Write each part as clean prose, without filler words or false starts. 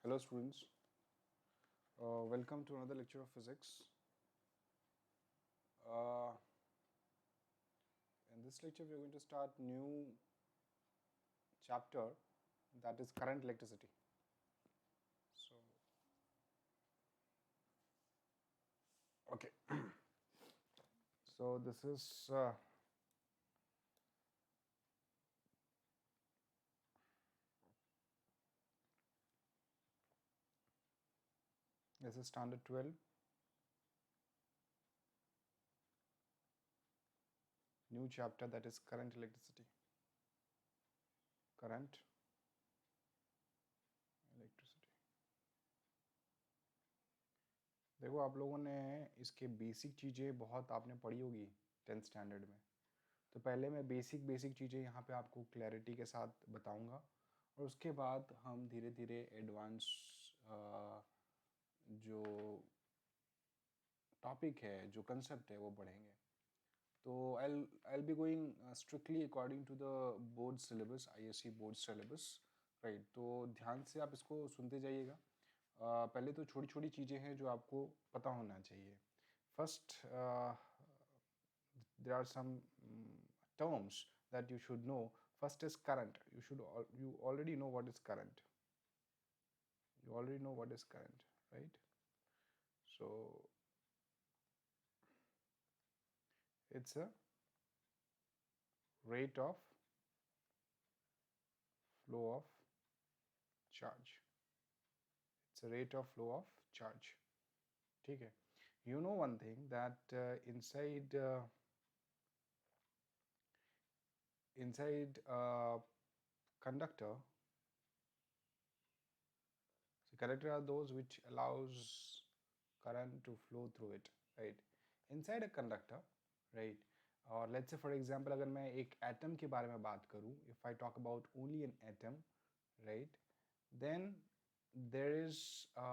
Hello students, welcome to another lecture of physics. Uh, in this lecture we are going to start new chapter, that is current electricity. So, okay. So this is standard 12, new chapter, that is current electricity. Current electricity. देखो, आप लोगों ने इसके basic चीज़ें बहुत आपने पढ़ी होगी 10th स्टैंडर्ड में. तो पहले मैं बेसिक चीज़ें यहाँ पे आपको क्लैरिटी के साथ बताऊँगा और उसके बाद हम धीरे धीरे एडवांस जो टॉपिक है, जो कंसेप्ट है, वो पढ़ेंगे. तो I'll be going strictly according to the board syllabus, ISC board syllabus, right? तो ध्यान से आप इसको सुनते जाइएगा. पहले तो छोटी छोटी चीज़ें हैं जो आपको पता होना चाहिए. First, there are some terms that you should know. First is current. You already know what is current. You already know what is current, right? So it's a rate of flow of charge. It's a rate of flow of charge. ठीक है. You know one thing that inside conductor, so conductor are those which allows current to flow through it, right? Inside a conductor, right? और let's say for example अगर मैं एक atom के बारे में बात करूँ, if I talk about only an atom, right, then there is a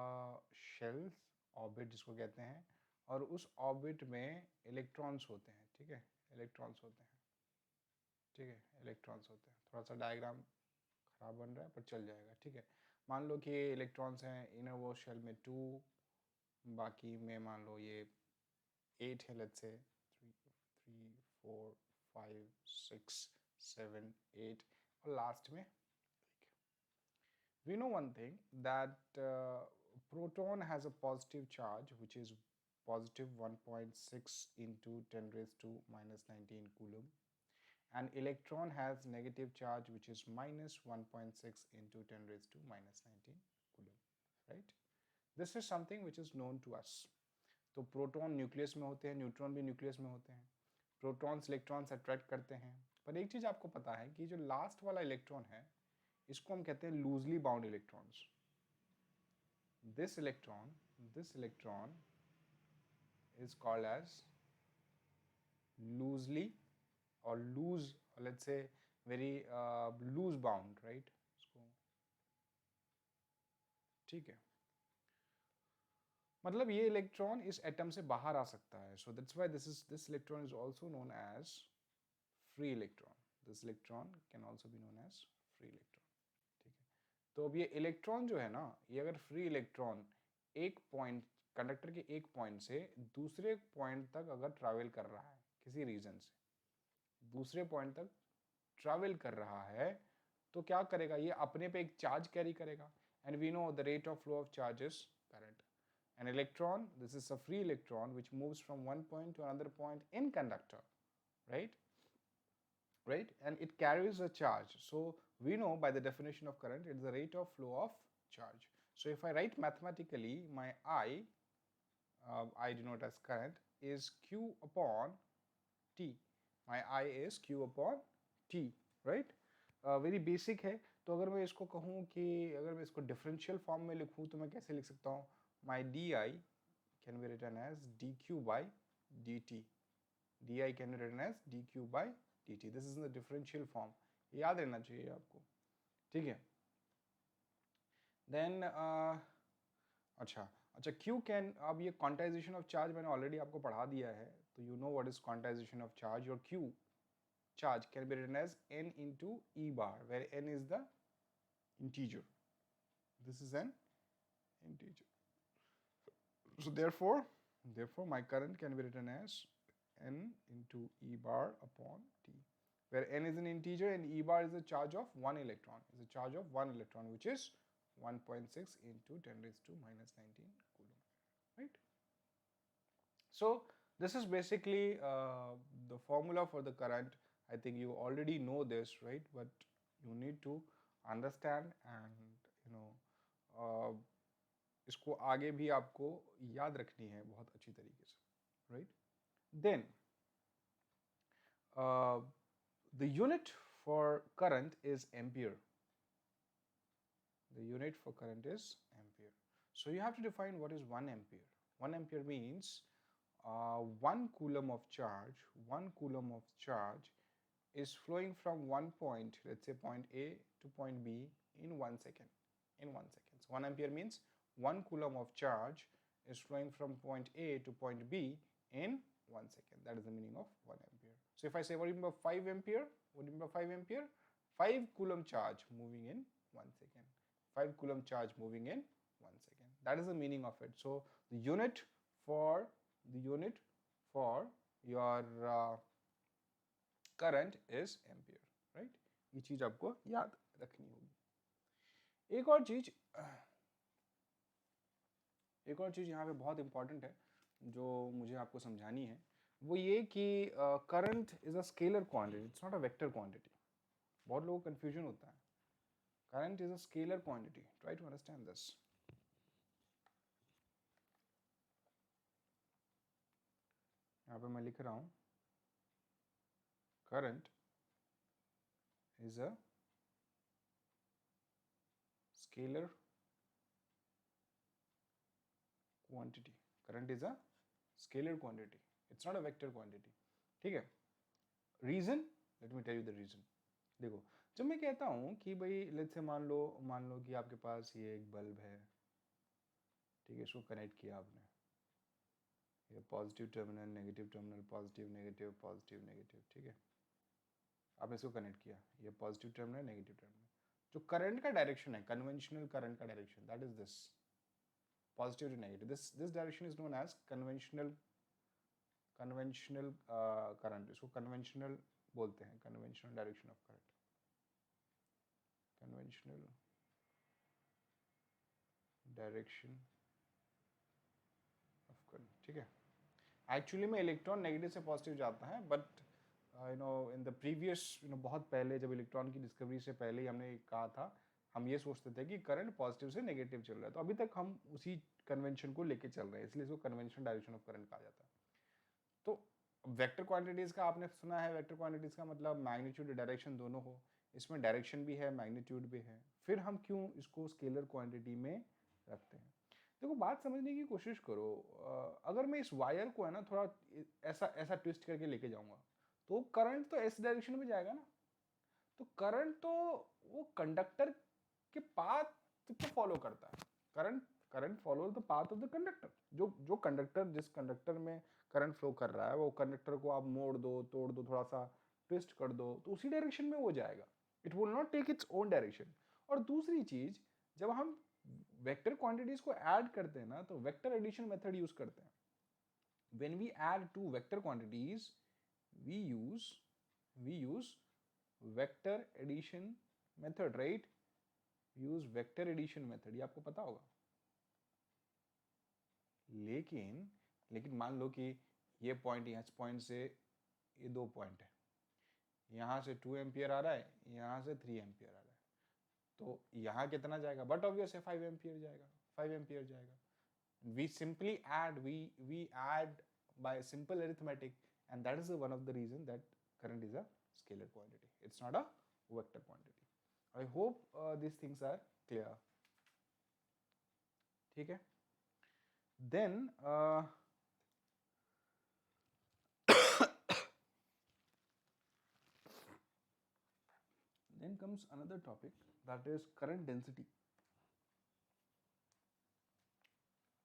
shell orbit जिसको कहते हैं, और उस ऑर्बिट में इलेक्ट्रॉन्स होते हैं. ठीक है, इलेक्ट्रॉन्स होते हैं. ठीक है, इलेक्ट्रॉन्स होते हैं. थोड़ा सा डायग्राम खराब बन रहा है पर चल जाएगा. ठीक है, मान लो कि ये इलेक्ट्रॉन्स हैं, इनर वो शेल में 2, बाकी में मान लो ये 8 है, लेट्स से 3 4 5 6 7 8 और लास्ट में. We know one thing that proton has a positive charge which is positive 1.6 into 10 raised to minus 19 coulomb, and electron has negative charge which is minus 1.6 into 10 raised to minus 19 coulomb, right? This is something which is known to us. तो proton nucleus में होते हैं, neutron भी nucleus में होते हैं. Protons electrons attract करते हैं, पर एक चीज़ आपको पता है कि जो लास्ट वाला इलेक्ट्रॉन है इसको हम कहते हैं loosely bound electrons. this electron is called as loosely or loose, let's say very loose bound, right? इसको ठीक है, मतलब ये इलेक्ट्रॉन इस एटम से बाहर आ सकता है. So that's why this electron is also known as free electron. This electron can also be known as free electron. ठीक है, तो अब ये इलेक्ट्रॉन जो है ना, ये अगर फ्री इलेक्ट्रॉन एक पॉइंट, कंडक्टर के एक पॉइंट से दूसरे पॉइंट तक अगर ट्रैवल कर रहा है, किसी रीजन से दूसरे पॉइंट तक ट्रैवल कर रहा है, तो क्या करेगा, ये अपने पे एक चार्ज कैरी करेगा. And we know the rate of flow of charge is current. An electron, this is a free electron which moves from one point to another point in conductor, right? Right, and it carries a charge. So we know by the definition of current, it's the rate of flow of charge. So if I write mathematically, my I denote as current, is Q upon T. My I is Q upon T, right? Very basic है. तो अगर मैं इसको कहूँ कि अगर मैं इसको डिफरेंशियल फॉर्म में लिखूँ तो मैं कैसे लिख सकता हूँ? My di can be written as dq by dt. di can be written as dq by dt. This is in the differential form. याद रहना चाहिए आपको. ठीक है. Then अच्छा, Q कैन, अब ये क्वांटाइजेशन ऑफ चार्ज मैंने ऑलरेडी आपको पढ़ा दिया है, तो you know what is quantization of charge. और Q charge can be written as n into e bar, where n is the integer. This is an integer. So therefore my current can be written as n into E bar upon T, where n is an integer and E bar is the charge of 1 electron, which is 1.6 into 10 raised to minus 19 coulomb, right? So this is basically the formula for the current. I think you already know this, right? But you need to understand and इसको आगे भी आपको याद रखनी है बहुत अच्छी तरीके से, right? Then the unit for current is ampere. The unit for current is ampere. So you have to define what is 1 ampere. 1 ampere means 1 coulomb of charge is flowing from one point, let's say point A to point B in 1 second. So 1 ampere means 1 coulomb of charge is flowing from point A to point B in 1 second. That is the meaning of 1 ampere. So if I say what do you mean by 5 ampere? 5 coulomb charge moving in 1 second. 5 coulomb charge moving in 1 second. That is the meaning of it. So the unit for your current is ampere, right? ये चीज आपको याद रखनी होगी. एक और चीज यहाँ पे बहुत इंपॉर्टेंट है जो मुझे आपको समझानी है, वो ये कि current is a scalar quantity, it's not a vector quantity. बहुत लोगों को कंफ्यूजन होता है. Current is a scalar quantity. Try to understand this. यहाँ पे मैं लिख रहा हूँ current is a scalar quantity. Current is a scalar quantity. It's not a vector quantity. ठीक है? Reason? Let me tell you the reason. देखो, जब मैं कहता हूँ कि भाई let's say मान लो कि आपके पास ये एक बल्ब है, ठीक है, इसको कनेक्ट किया आपने, ये positive terminal, negative terminal, positive negative, ठीक है, आपने इसको कनेक्ट किया, ये पॉजिटिव टर्मिनल, नेगेटिव टर्मिनल. जो करंट का डायरेक्शन है, कन्वेंशनल करंट का direction, that is this, positive to negative. This direction is known as conventional current. इसको कन्वेंशनल बोलते हैं, conventional direction of current, conventional direction of current. ठीक है. Actually में इलेक्ट्रॉन नेगेटिव से पॉजिटिव जाता है, बट इन द प्रीवियस बहुत पहले जब इलेक्ट्रॉन की डिस्कवरी से पहले ही हमने कहा था, हम ये सोचते थे कि करंट पॉजिटिव से नेगेटिव चल रहा है. तो अभी तक हम उसी कन्वेंशन को लेके चल रहे हैं, इसलिए इसको कन्वेंशनल डायरेक्शन ऑफ करंट कहा जाता है. तो वेक्टर क्वांटिटीज का आपने सुना है, वेक्टर क्वांटिटीज का मतलब मैग्नीट्यूड डायरेक्शन दोनों हो. इसमें डायरेक्शन भी है, मैग्नीट्यूड भी है. फिर हम क्यों इसको स्केलर क्वांटिटी में रखते हैं? देखो, बात समझने की कोशिश करो. अगर मैं इस वायर को है ना थोड़ा ऐसा ट्विस्ट करके लेके जाऊंगा, तो करंट तो इस डायरेक्शन में जाएगा ना. तो करंट तो वो कंडक्टर के पाथ को फॉलो करता है. Current follow the path of the conductor. जो कंडक्टर, जिस कंडक्टर में करंट फ्लो कर रहा है, वो कंडक्टर को आप मोड़ दो, तोड़ दो, थोड़ा सा ट्विस्ट कर दो, तो उसी डायरेक्शन में वो जाएगा. It will not take its own direction. और दूसरी चीज, जब हम वेक्टर क्वांटिटीज को ऐड करते हैं ना, तो वेक्टर एडिशन मेथड यूज करते हैं. When we add two vector quantities, we use vector addition method, right? We use vector addition method, ये आपको पता होगा. लेकिन मान लो कि ये पॉइंट, यहाँ पॉइंट से ये 2 पॉइंट है, यहाँ से 2 एम्पियर आ रहा है, यहाँ से 3 एम्पियर आ रहा है, तो यहाँ कितना जाएगा? बट ऑब्वियस है 5 एम्पियर जाएगा. We simply add, we add by simple arithmetic, and that is one of the reason that current is a scalar quantity. It's not a vector quantity. I hope these things are clear. ठीक है. Then then comes another topic, that is current density.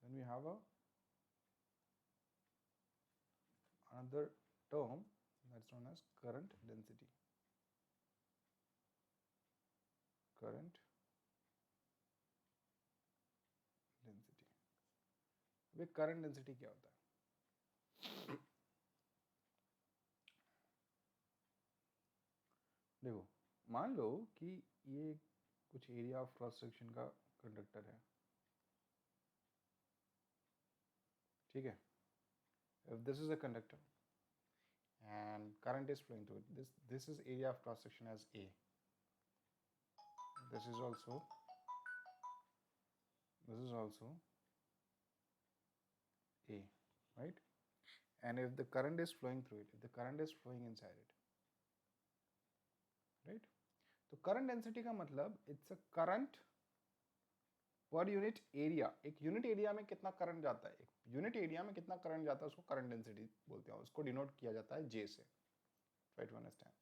Then we have another term that's known as current density. Current way current density क्या होता है? देखो, मान लो कि ये कुछ एरिया ऑफ क्रॉस सेक्शन का कंडक्टर है, ठीक है. If this is a conductor and current is flowing through it, this is area of cross section as A. This is also A, right? And if the current is flowing through it, if the current is flowing inside it, right? तो current density का मतलब it's a current पर unit area. एक unit area में कितना current जाता है, एक यूनिट एरिया में कितना करंट जाता है, उसको करंट डेंसिटी बोलते हैं. उसको डिनोट किया जाता है J से. Try to understand.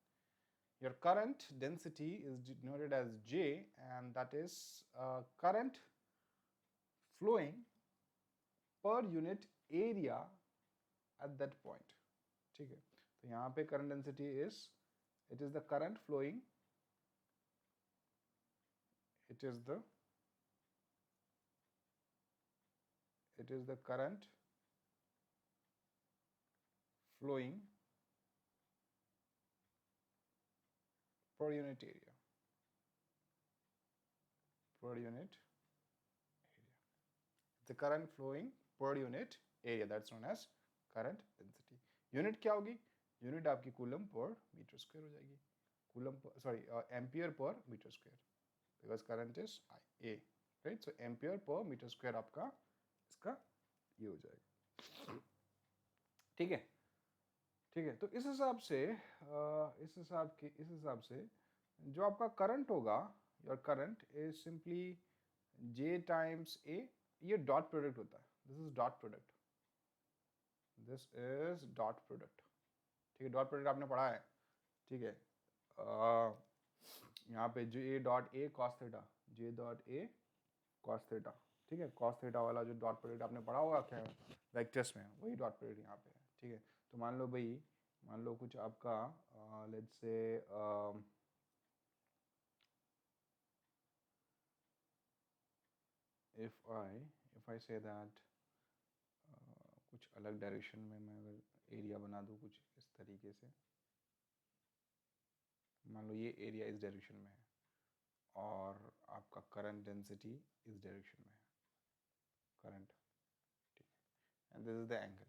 Your current density is denoted as J, and that is current flowing per unit area at that point. ठीक है, तो यहाँ पे current density is, it is the current flowing, it is the current flowing per unit area. The current flowing per unit area, that's known as current density. Unit क्या होगी? Unit आपकी coulomb per meter square हो जाएगी. Ampere per meter square, because current is A, right? So ampere per meter square आपका इसका ये हो जाएगा. ठीक है, तो इस हिसाब से जो आपका करंट होगा, your current is simply J times A. ये डॉट प्रोडक्ट होता है. This is dot product. ठीक है, डॉट प्रोडक्ट आपने पढ़ा है. ठीक है, यहाँ पे J dot A cos theta, J dot A cos theta. ठीक है, cos थीटा वाला जो डॉट प्रोडक्ट आपने पढ़ा होगा क्या वेक्टर्स में, वही डॉट प्रोडक्ट यहाँ पे है. ठीक है, तो मान लो कुछ आपका let's say if I say that कुछ अलग डायरेक्शन में मैं अगर एरिया बना दूँ कुछ इस तरीके से, मान लो ये एरिया इस डायरेक्शन में है और आपका करंट डेंसिटी इस डायरेक्शन में है, करंट. ठीक है, and this is the angle.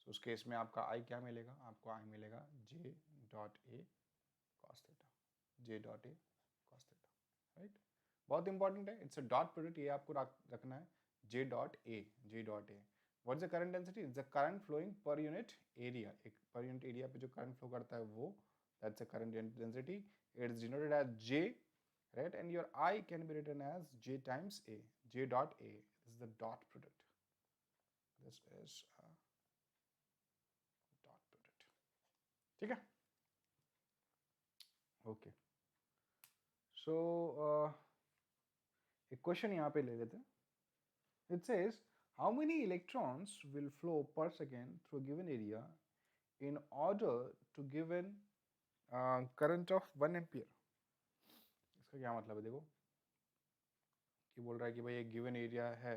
So उस केस में आपका आई क्या मिलेगा? आपको आई मिलेगा J dot A cos theta, J dot A cos theta, right. बहुत इंपॉर्टेंट है, इट्स अ डॉट प्रोडक्ट, ये आपको रखना है. J dot A. What is the current density? It's the current flowing per unit area. एक per unit area पे जो current flow करता है वो, that's a current density. It is denoted as J, right? And your I can be written as J times A, J dot A. This is the dot product. This is a dot product. ठीक है, okay. सो एक question यहाँ पे ले लेते हैं. It says how many electrons will flow per second through a given area in order to given current of 1 ampere. इसका क्या मतलब है? देखो कि बोल रहा है कि भाई एक गिवन एरिया है,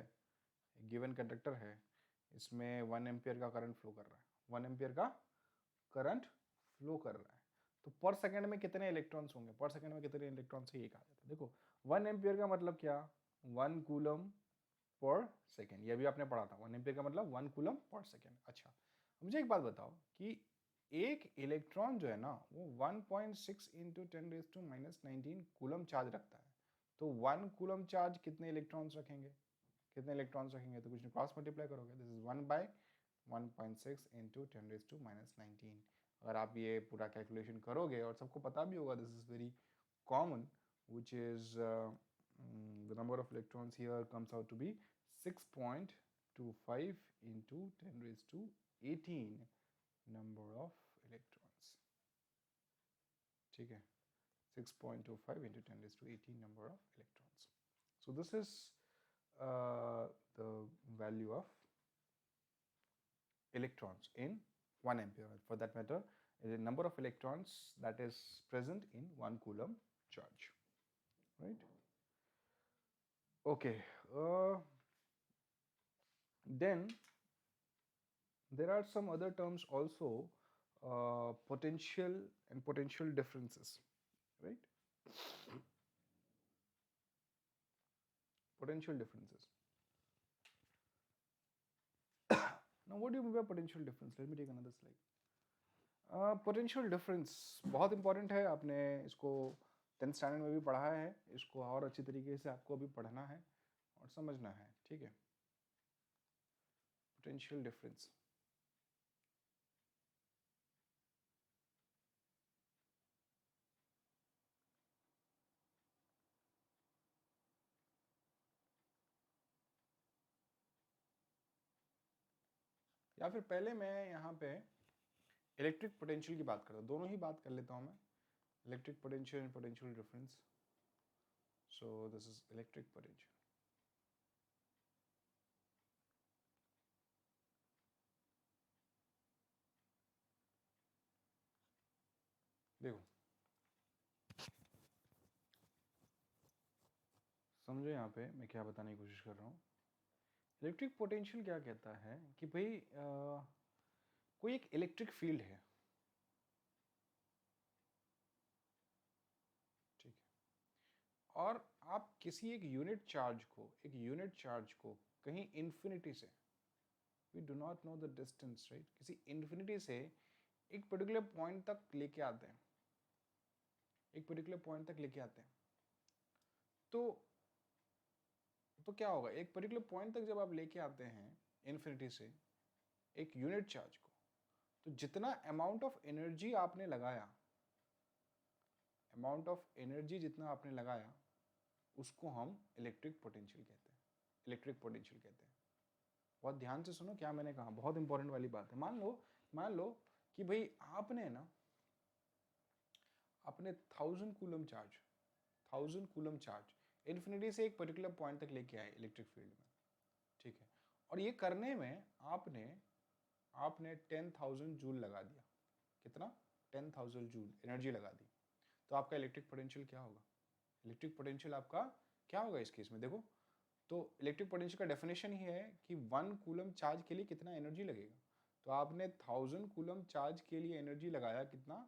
एक गिवन कंडक्टर है, इसमें 1 एम्पियर का करंट फ्लो कर रहा है, 1 एम्पियर का करंट फ्लो कर रहा है. तो पर सेकंड में कितने इलेक्ट्रॉन्स होंगे? पर सेकंड में कितने इलेक्ट्रॉन्स है ये कहा जाता है. देखो 1 एम्पियर का मतलब क्या? 1 कूलम पर सेकेंड. ये भी आपने पढ़ा था. 1 एम्पियर का मतलब 1 कूलम पर सेकेंड. अच्छा, मुझे एक बात बताओ कि एक इलेक्ट्रॉन जो है ना वो 1.6 इंटू 10⁻⁻19 कूलम चार्ज रखता है. तो 1 कूलम चार्ज कितने इलेक्ट्रॉन्स रखेंगे? तो कुछ नहीं, क्रॉस मल्टीप्लाई करोगे. This is 1/1.6 into 10⁻19. अगर आप ये पूरा कैलकुलेशन करोगे, और सबको पता भी होगा, this is very common, which is the number of electrons here comes out to be 6.25 into 10⁻18 number of electrons. ठीक है, 6.25 into 10⁻18 number of electrons. So this is the value of electrons in 1 ampere. For that matter, the number of electrons that is present in 1 coulomb charge, right? Okay. Then there are some other terms also, potential and potential differences, right? Potential differences. Now what do you mean by potential difference? Let me take another slide. Potential difference बहुत important है, आपने इसको 10th standard में भी पढ़ा है, इसको और अच्छी तरीके से आपको अभी पढ़ना है और समझना है, ठीक है? पोटेंशियल डिफरेंस, या फिर पहले मैं यहाँ पे इलेक्ट्रिक पोटेंशियल की बात करता हूँ, दोनों ही बात कर लेता हूँ मैं, electric potential and potential difference. So this is electric potential. देखो समझो यहाँ पे मैं क्या बताने की कोशिश कर रहा हूँ. इलेक्ट्रिक पोटेंशियल क्या कहता है कि भाई कोई एक इलेक्ट्रिक फील्ड है, ठीक है, और आप किसी एक यूनिट चार्ज को कहीं इन्फिनिटी से, we do not know the distance, right, किसी इन्फिनिटी से एक पर्टिकुलर पॉइंट तक लेके आते हैं, एक पर्टिकुलर पॉइंट तक लेके आते हैं, तो क्या होगा, एक पर्टिकुलर पॉइंट तक जब आप लेके आते हैं इन्फिनिटी से एक यूनिट चार्ज को, तो जितना अमाउंट ऑफ एनर्जी आपने लगाया, अमाउंट ऑफ एनर्जी जितना आपने लगाया, उसको हम इलेक्ट्रिक पोटेंशियल कहते हैं, इलेक्ट्रिक पोटेंशियल कहते हैं. बहुत ध्यान से सुनो क्या मैंने कहा, बहुत इंपॉर्टेंट वाली बात है. मान लो कि भाई आपने ना, आपने 1000 कूलम चार्ज इन्फिनिटी से एक पर्टिकुलर पॉइंट तक लेके आए इलेक्ट्रिक फील्ड में, ठीक है, और ये करने में आपने 10,000 जूल लगा दिया. कितना? 10,000 जूल एनर्जी लगा दी. तो आपका इलेक्ट्रिक पोटेंशियल क्या होगा? इलेक्ट्रिक पोटेंशियल आपका क्या होगा इस केस में? देखो, तो इलेक्ट्रिक पोटेंशियल का डेफिनेशन ही है कि 1 कूलम चार्ज के लिए कितना एनर्जी लगेगा. तो आपने 1000 कूलम चार्ज के लिए एनर्जी लगाया कितना?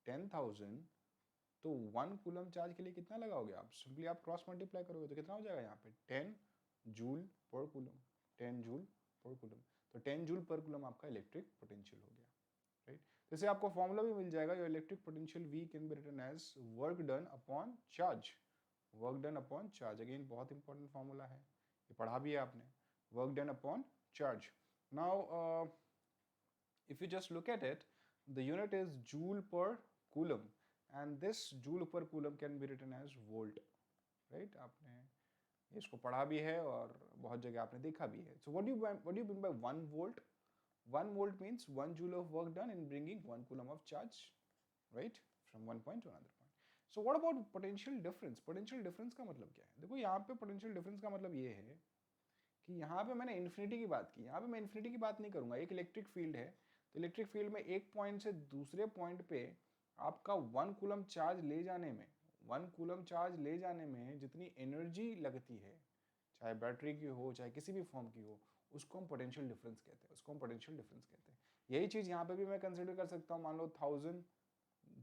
10,000. तो 1 कूलम चार्ज के लिए कितना लगाओगे आप? सिंपली आप क्रॉस मल्टीप्लाई करोगे तो कितना हो जाएगा यहाँ पे? 10 joule per coulomb, 10 joule per coulomb. तो 10 जूल पर कूलम आपका इलेक्ट्रिक पोटेंशियल हो गया, राइट. जैसे आपको फॉर्मूला भी मिल जाएगा, your electric potential V can be written as work done upon charge. Work done upon charge, again बहुत इंपॉर्टेंट फॉर्मूला है, ये पढ़ा भी है आपने. Work done upon charge. Now if you just look at it, the unit is joule per coulomb, and this joule per coulomb can be written as volt, right. आपने इसको पढ़ा भी है और बहुत जगह आपने देखा भी है. So what do you mean by 1 volt? 1 volt means 1 joule of work done in bringing 1 coulomb of charge, right, from one point to another point. So what about potential difference? Potential difference का मतलब क्या है? देखो यहाँ पे potential difference का मतलब ये है कि यहाँ पे मैंने इन्फिनिटी की बात की, यहाँ पे मैं इन्फिनिटी की बात नहीं करूँगा. एक इलेक्ट्रिक फील्ड है, तो इलेक्ट्रिक फील्ड में एक पॉइंट से दूसरे पॉइंट पे आपका 1 कूलम चार्ज ले जाने में, 1 कूलम चार्ज ले जाने में जितनी एनर्जी लगती है, चाहे बैटरी की हो चाहे किसी भी फॉर्म की हो, उसको हम पोटेंशियल डिफरेंस कहते हैं, उसको हम पोटेंशियल डिफरेंस कहते हैं. यही चीज़ यहाँ पे भी मैं कंसिडर कर सकता हूँ. मान लो 1000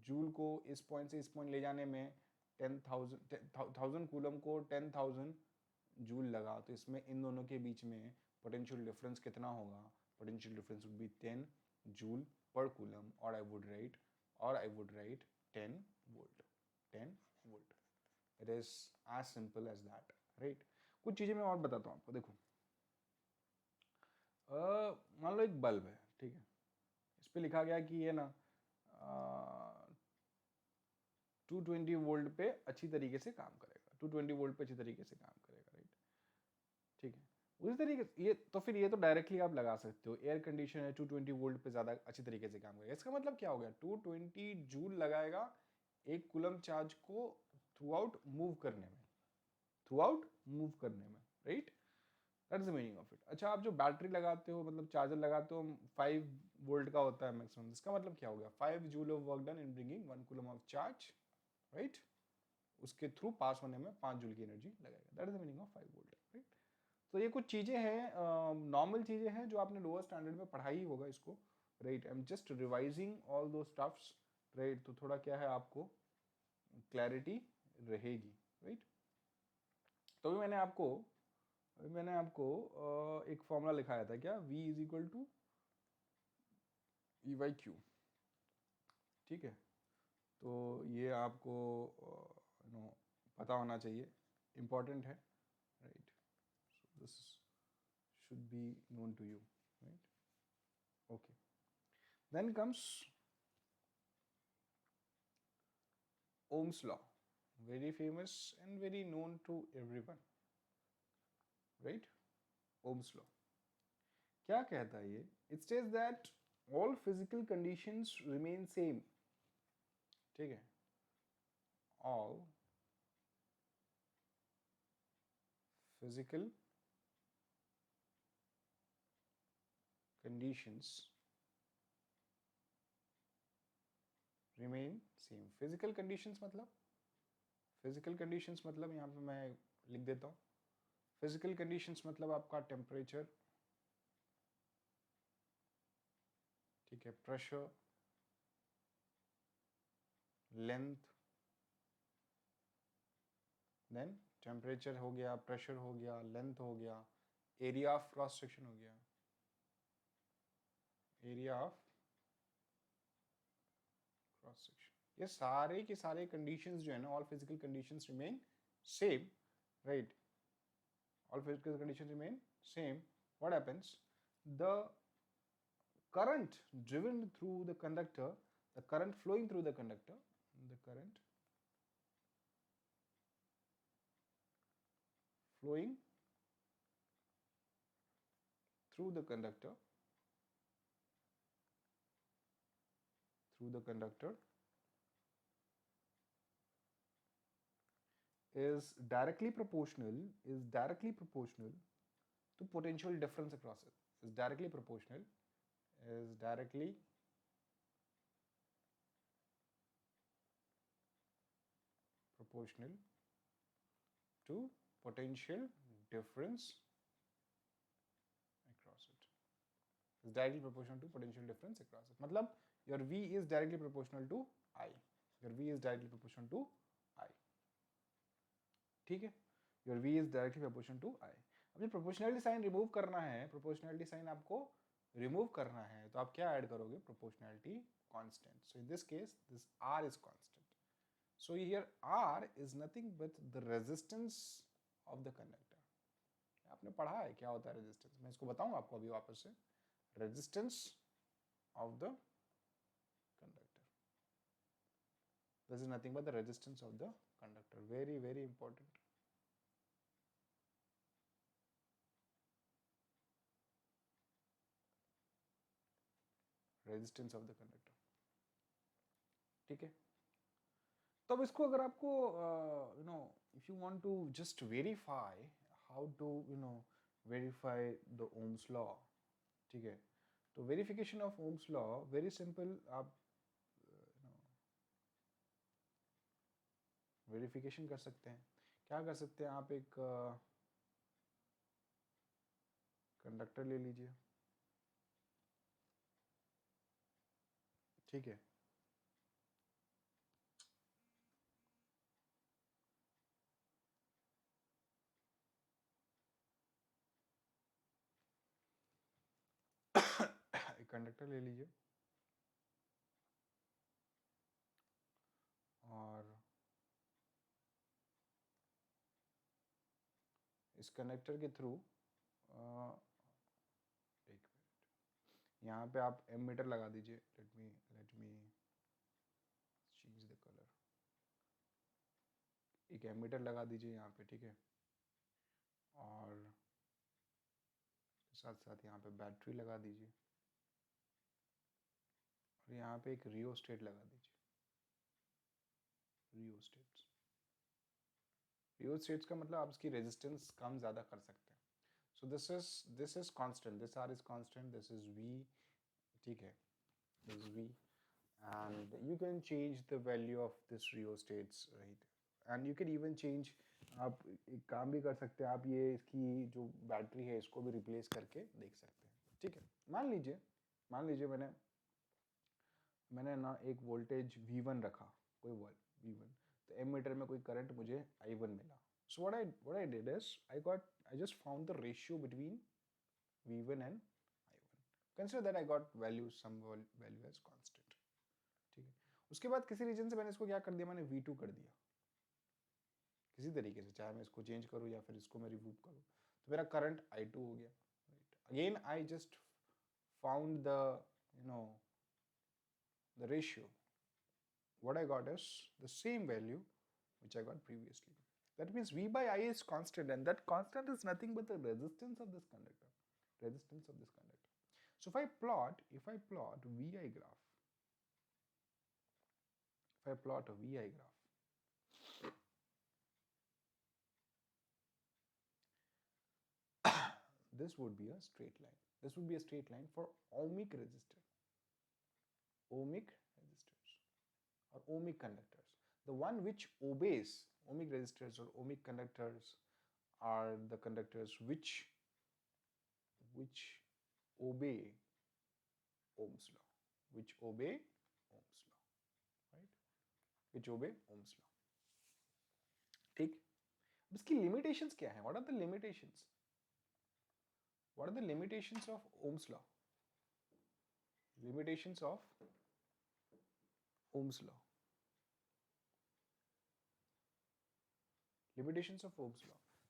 जूल को इस पॉइंट से इस पॉइंट ले जाने में 10,000 कूलम को 10,000 जूल लगा, तो इसमें इन दोनों के बीच में पोटेंशियल डिफरेंस कितना होगा? Potential difference would be 10 joule per coulomb, और I would write 10 volt, 10 volt. It is as simple as that, right. कुछ चीजें मैं और बताता हूँ आपको. देखो, मान लो एक बल्ब है, ठीक है, इस पे लिखा गया कि ये ना 220 वोल्ट पे अच्छी तरीके से काम करेगा, 220 वोल्ट पे अच्छी तरीके से काम करेगा, राइट, ठीक है. उसी तरीके से ये तो फिर ये तो डायरेक्टली आप लगा सकते हो, एयर कंडीशन है, 220 वोल्ट पे ज़्यादा अच्छी तरीके से काम करेगा. इसका मतलब क्या हो गया? 220 जूल लगाएगा एक कूलम चार्ज को थ्रू आउट मूव करने में, right. That is the meaning of it. अच्छा, आप जो बैटरी लगाते हो, मतलब चार्जर लगाते हो, 5 वोल्ट का होता है मैक्सिमम. इसका मतलब क्या हो गया? 5 joule of work done in bringing 1 coulomb of charge, right. उसके थ्रू पास होने में 5 जूल की एनर्जी लगेगा. That is the meaning of 5 volt, right. तो ये कुछ चीज़ें हैं, नॉर्मल चीज़ें हैं जो आपने लोअर स्टैंडर्ड में पढ़ा ही होगा इसको, right. I am just revising all दो स्टफ्स, राइट। तो थोड़ा क्या है, आपको क्लैरिटी रहेगी, राइट। तो अभी मैंने आपको एक फॉर्मूला लिखाया था क्या, v is equal to E Y Q, ठीक है। तो ये आपको यू नो पता होना चाहिए, इम्पॉर्टेंट है, right. So this should be known to you, right? Okay. Then comes Ohm's law, very famous and very known to everyone, right? Ohm's law क्या कहता है ये? It says that all physical conditions remain same, ठीक है। all physical conditions remain same। physical conditions मतलब यहाँ पे मैं लिख देता हूँ। physical conditions मतलब आपका टेम्परेचर, ठीक है, प्रेशर, लेंथ, देन टेम्परेचर हो गया, प्रेशर हो गया, लेंथ हो गया, एरिया ऑफ क्रॉस सेक्शन हो गया, एरिया ऑफ क्रॉस सेक्शन। ये सारे के सारे कंडीशंस जो है ना, all physical conditions remain same, right. All physical conditions remain same. What happens, the current driven through the conductor, the current flowing through the conductor, the current flowing through the conductor, is directly proportional to potential difference across it. Is directly proportional to potential difference across it. Is directly proportional to potential difference across it. मतलब your V is directly proportional to I. Your V is directly proportional to I. ठीक है, your V is directly proportional to I। अब ये proportionality sign remove करना है, proportionality sign आपको remove करना है, तो आप क्या ऐड करोगे, proportionality constant. So in this case this R is constant. So here R is nothing but the resistance of the conductor. आपने पढ़ा है क्या होता है रेजिस्टेंस, मैं इसको बताऊंगा आपको अभी वापस से। Resistance of the conductor, this is nothing but the resistance of the conductor. Very very important. Resistance of the conductor, ठीक है। तो अब इसको अगर आपको you know if you want to just verify how to verify the Ohm's law, ठीक है। तो verification of Ohm's law very simple, आप वेरिफिकेशन कर सकते हैं। क्या कर सकते हैं, आप एक कंडक्टर ले लीजिए, ठीक है। एक कंडक्टर ले लीजिए और इस कनेक्टर के थ्रू एक मिनट, यहाँ पे आप एमीटर लगा दीजिए। Let me change the colour. एक एमीटर लगा दीजिए यहाँ पे, ठीक है। और साथ साथ यहाँ पे बैटरी लगा दीजिए और यहाँ पे एक रियोस्टेट लगा दीजिए। रियोस्टेट्स का मतलब आप इसकी रेजिस्टेंस कम ज़्यादा कर सकते हैं। So this is constant, this R is constant, this is V, ठीक है, this V, and you can change the value of this rheostats, right? And you can even change आप एक काम भी कर सकते हैं, आप ये इसकी जो बैटरी है इसको भी रिप्लेस करके देख सकते हैं, ठीक है। मान लीजिए मैंने ना एक वोल्टेज V1 रखा, कोई V1, तो एमीटर में कोई करंट मुझे I1 मिला. So what I did is I just found the ratio between V1 and I1. Consider that I got some value as constant. ठीक है, उसके बाद किसी रीजन से मैंने इसको क्या कर दिया, मैंने V2 कर दिया किसी तरीके से, चाहे मैं इसको चेंज करूँ या फिर इसको मैं रिमूव करूँ, तो मेरा करंट I2 हो गया. Again I just found the ratio. What I got is the same value which I got previously. That means V by I is constant, and that constant is nothing but the resistance of this conductor. So if I plot a VI graph, this would be a straight line. This would be a straight line for ohmic resistors or ohmic conductors. The one which obeys ohmic resistors or ohmic conductors are the conductors which obey Ohm's law, right? Which obey Ohm's law. ठीक, अब इसकी limitations क्या है? What are the limitations? What are the limitations of Ohm's law? Limitations of Ohm's law.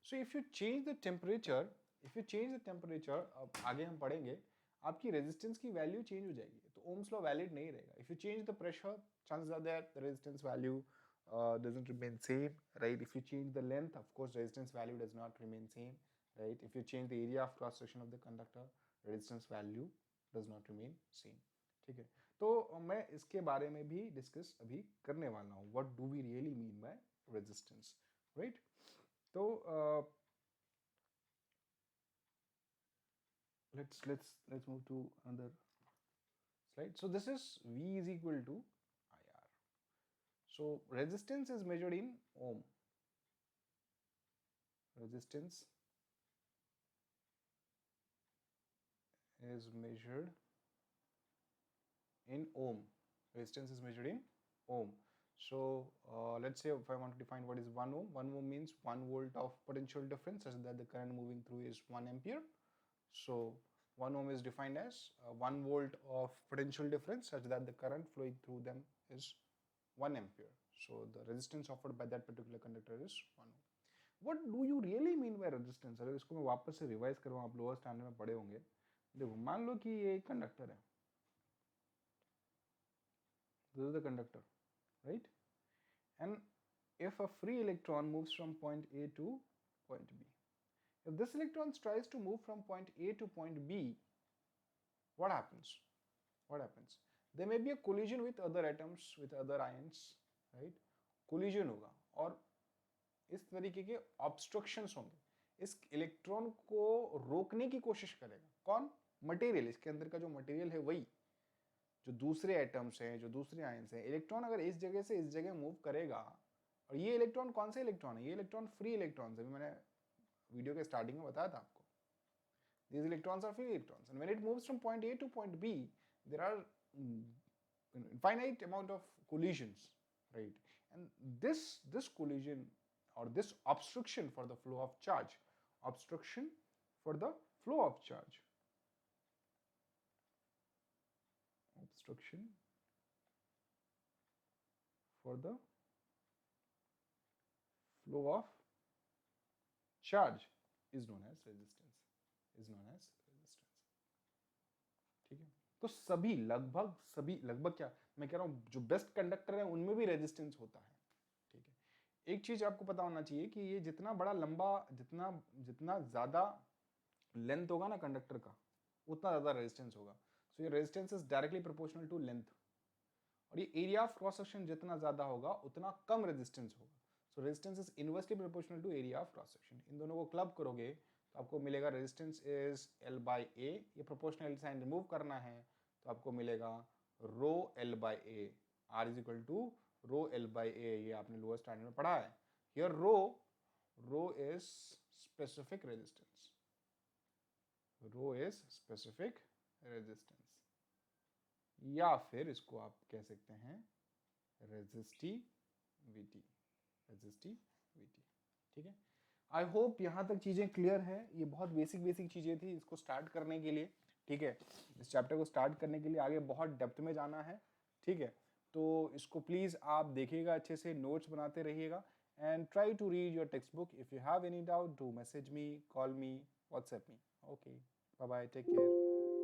So if you change the temperature, अब आगे हम पढ़ेंगे, आपकी रेजिस्टेंस की वैल्यू चेंज हो जाएगी, तो ओम्स लॉ वैलिड नहीं रहेगा. If you change the pressure, chances are that the resistance value doesn't remain same, right? If you change the length, of course resistance value does not remain same, right? If you change the area of cross section of the conductor, resistance value does not remain same. ठीक है, तो मैं इसके बारे में भी discuss अभी करने वाला हूँ. What do we really mean by resistance, right? तो let's move to another slide. So this is V is equal to IR. So resistance is measured in ohm. Resistance is measured in ohm. So let's say if I want to define what is 1 ohm, 1 ohm means 1 volt of potential difference such that the current moving through is 1 ampere. So 1 ohm is defined as 1 volt of potential difference such that the current flowing through them is 1 ampere. So the resistance offered by that particular conductor is 1 ohm. What do you really mean by resistance? अगर इसको मैं वापस से revise करवाऊँ, आप lower standard में पढ़े होंगे. देखो, मान लो कि ये एक कंडक्टर है. This is the conductor, right? And if a free electron moves from point A to point B, if this electron tries to move from point A to point B, what happens? There may be a collision with other atoms, with other ions, right? Collision होगा और इस तरीके के obstructions होंगे. इस electron को रोकने की कोशिश करेगा कौन? मटेरियल. इसके अंदर का जो मटेरियल है वही, जो दूसरे एटम्स हैं, जो दूसरे आयंस हैं. इलेक्ट्रॉन अगर इस जगह से इस जगह मूव करेगा, और ये इलेक्ट्रॉन कौन से इलेक्ट्रॉन है? ये इलेक्ट्रॉन फ्री इलेक्ट्रॉन्स है. मैंने वीडियो के स्टार्टिंग में बताया था आपको. These electrons are free electrons, and when it moves from point A to point B, there are infinite amount of collisions, right? And this collision or this obstruction for the flow of charge, is known as resistance. ठीक है, तो सभी लगभग क्या मैं कह रहा हूं, जो बेस्ट कंडक्टर है उनमें भी रेजिस्टेंस होता है. ठीक है, एक चीज आपको पता होना चाहिए कि ये जितना बड़ा लंबा, जितना ज्यादा लेंथ होगा ना कंडक्टर का, उतना ज्यादा रेजिस्टेंस होगा. सो ये resistance is directly proportional to length. और ये एरिया ऑफ क्रॉस सेक्शन जितना ज्यादा होगा उतना कम रेजिस्टेंस होगा. So resistance is inversely proportional to area of cross section. इन दोनों को क्लब करोगे तो आपको मिलेगा resistance is L by A. ये प्रोपोर्शनल साइन रिमूव करना है तो आपको मिलेगा rho L by A. R is equal to rho L by A. ये आपने लोअर स्टैंडर्ड में पढ़ा है. Here rho rho is specific resistance, rho is specific resistance, या फिर इसको आप कह सकते हैं रेजिस्टिविटी, रेजिस्टिविटी। ठीक है, आई होप यहाँ तक चीज़ें क्लियर है। ये बहुत बेसिक बेसिक चीज़ें थी इसको स्टार्ट करने के लिए। ठीक है, इस चैप्टर को स्टार्ट करने के लिए आगे बहुत डेप्थ में जाना है। ठीक है, तो इसको प्लीज़ आप देखिएगा, अच्छे से नोट्स बनाते रहिएगा and try to read your textbook. If you have any doubt do message me, call me, WhatsApp me. Okay, bye bye, take care.